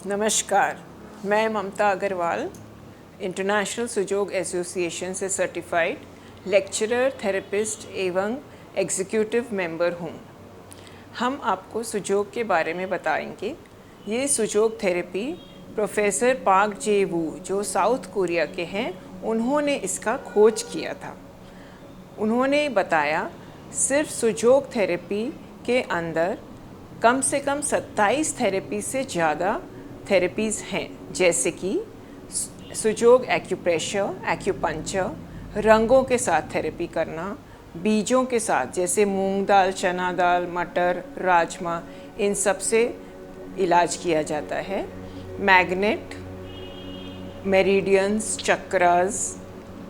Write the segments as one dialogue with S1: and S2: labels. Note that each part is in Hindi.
S1: नमस्कार, मैं ममता अग्रवाल इंटरनेशनल सुजोग एसोसिएशन से सर्टिफाइड लेक्चरर, थेरेपिस्ट एवं एग्जीक्यूटिव मेंबर हूँ। हम आपको सुजोग के बारे में बताएंगे। ये सुजोग थेरेपी प्रोफेसर पार्क जे वू, जो साउथ कोरिया के हैं, उन्होंने इसका खोज किया था। उन्होंने बताया सिर्फ सुजोग थेरेपी के अंदर कम से कम 27 थेरेपी से ज़्यादा थेरेपीज़ हैं, जैसे कि सुजोग एक्यूप्रेशर, एक्यूपंक्चर, रंगों के साथ थेरेपी करना, बीजों के साथ जैसे मूंग दाल, चना दाल, मटर, राजमा, इन सब से इलाज किया जाता है। Magnet, meridians, chakras,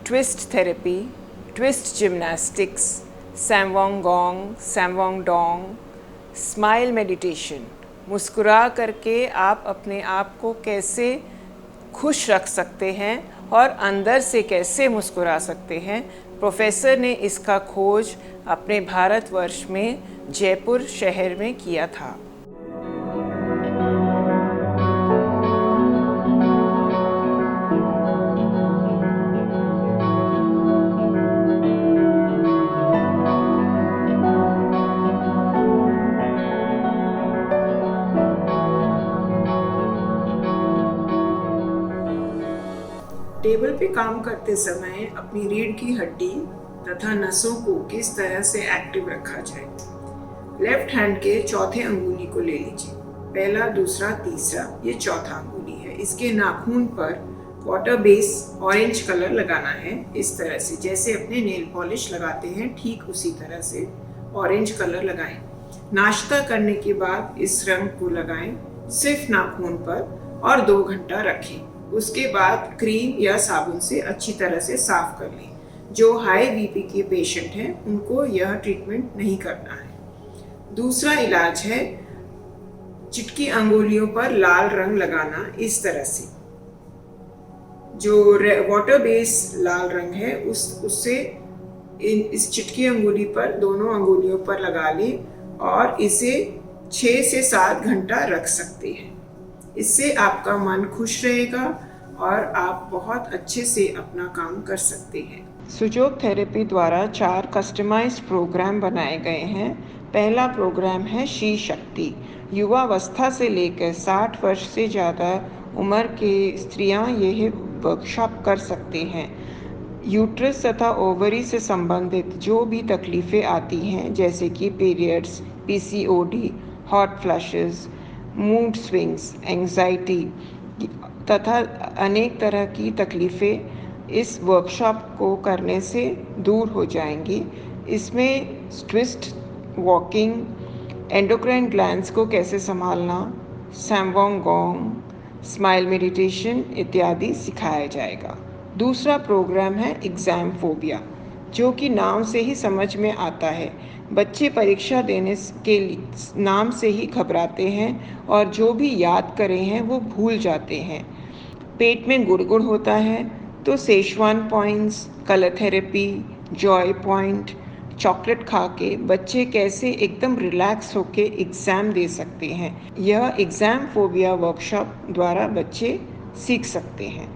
S1: twist therapy, twist gymnastics, सैमवांग गोंग, सैमवांग डोंग, स्माइल मेडिटेशन, मुस्कुरा करके आप अपने आप को कैसे खुश रख सकते हैं और अंदर से कैसे मुस्कुरा सकते हैं। प्रोफेसर ने इसका खोज अपने भारतवर्ष में जयपुर शहर में किया था। टेबल पे काम करते समय अपनी रीढ़ की हड्डी तथा नसों को किस तरह से एक्टिव रखा जाए। लेफ्ट हैंड के चौथे अंगुली को ले लीजिए। पहला, दूसरा, तीसरा, ये चौथा अंगुली है। इसके नाखून पर वाटर बेस ऑरेंज कलर लगाना है, इस तरह से जैसे अपने नेल पॉलिश लगाते हैं, ठीक उसी तरह से ऑरेंज कलर लगाएं। नाश्ता करने के बाद इस रंग को लगाएं सिर्फ नाखून पर और 2 घंटा रखें। उसके बाद क्रीम या साबुन से अच्छी तरह से साफ कर लें। जो हाई बीपी के पेशेंट हैं उनको यह ट्रीटमेंट नहीं करना है। दूसरा इलाज है चिटकी अंगुलियों पर लाल रंग लगाना, इस तरह से जो वाटर बेस लाल रंग है उससे इस चिटकी अंगुली पर, दोनों अंगुलियों पर लगा लें और इसे 6 से 7 घंटा रख सकते हैं। इससे आपका मन खुश रहेगा और आप बहुत अच्छे से अपना काम कर सकते हैं। सुजोग थेरेपी द्वारा 4 कस्टमाइज्ड प्रोग्राम बनाए गए हैं। पहला प्रोग्राम है श्री शक्ति। युवावस्था से लेकर 60 वर्ष से ज़्यादा उम्र के स्त्रियां यह वर्कशॉप कर सकते हैं। यूट्रस तथा ओवरी से संबंधित जो भी तकलीफ़ें आती हैं, जैसे कि periods, PCOD, hot flashes, mood swings, anxiety तथा अनेक तरह की तकलीफ़ें इस वर्कशॉप को करने से दूर हो जाएंगी। इसमें ट्विस्ट वॉकिंग, एंडोक्राइन ग्लैंड्स को कैसे संभालना, सैमवांग गोंग, स्माइल मेडिटेशन इत्यादि सिखाया जाएगा। दूसरा प्रोग्राम है एग्ज़ाम फोबिया, जो कि नाम से ही समझ में आता है। बच्चे परीक्षा देने के नाम से ही घबराते हैं और जो भी याद करे हैं वो भूल जाते हैं। पेट में गुड़गुड़ होता है तो सेशवान points, colour therapy, joy point, chocolate खा के बच्चे कैसे एकदम रिलैक्स होके एग्ज़ाम दे सकते हैं, यह एग्ज़ाम फोबिया वर्कशॉप द्वारा बच्चे सीख सकते हैं।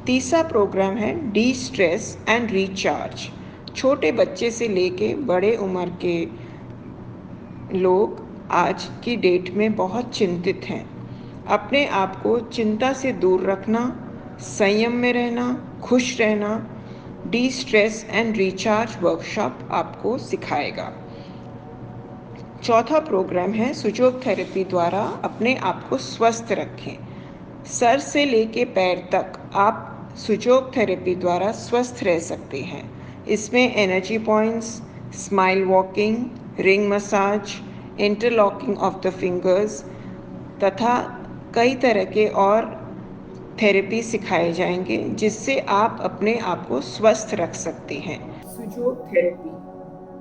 S1: तीसरा प्रोग्राम है डी स्ट्रेस एंड रिचार्ज। छोटे बच्चे से लेके बड़े उम्र के लोग आज की डेट में बहुत चिंतित हैं। अपने आप को चिंता से दूर रखना, संयम में रहना, खुश रहना, D stress and recharge workshop आपको सिखाएगा। चौथा प्रोग्राम है सुजोग थेरेपी द्वारा अपने आप को स्वस्थ रखें। सर से लेके पैर तक आप सुजोग थेरेपी द्वारा स्वस्थ रह सकते हैं। इसमें energy points, smile walking, ring massage, interlocking of the fingers तथा कई तरह के और थेरेपी सिखाए जाएंगे, जिससे आप अपने आप को स्वस्थ रख सकते हैं। सुजोग थेरेपी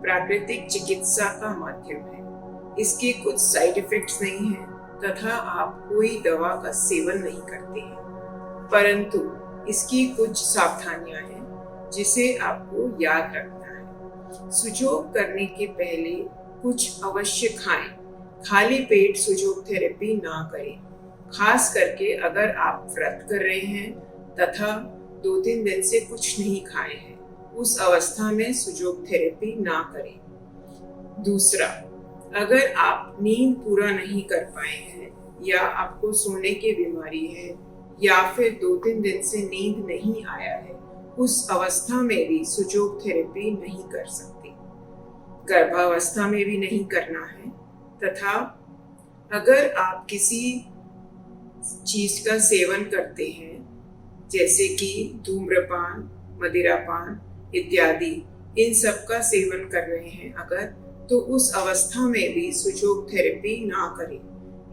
S1: प्राकृतिक चिकित्सा का माध्यम है। इसके कुछ साइड इफेक्ट्स नहीं हैं तथा आप कोई दवा का सेवन नहीं करते हैं, परंतु इसकी कुछ सावधानियां हैं जिसे आपको याद रखना है। सुजोग करने के पहले कुछ अवश्य खाएं। खाली पेट सुजोग थेरेपी ना करें। खास करके अगर आप व्रत कर रहे हैं तथा 2-3 दिन से कुछ नहीं खाए हैं, उस अवस्था में सुजोग थेरेपी ना करें। दूसरा, अगर आप नींद पूरा नहीं कर पाए हैं या आपको सोने की बीमारी है या फिर 2-3 दिन से नींद नहीं आया है, उस अवस्था में भी सुजोग थेरेपी नहीं कर सकते। गर्भावस्था में भी नहीं करना है। तथा अगर आप किसी चीज का सेवन करते हैं जैसे कि धूम्रपान, मदिरापान इत्यादि, इन सब का सेवन कर रहे हैं अगर, तो उस अवस्था में भी सुजोग थेरेपी ना करें।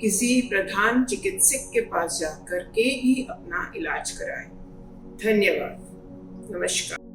S1: किसी प्रधान चिकित्सक के पास जाकर के ही अपना इलाज कराएं। धन्यवाद। नमस्कार।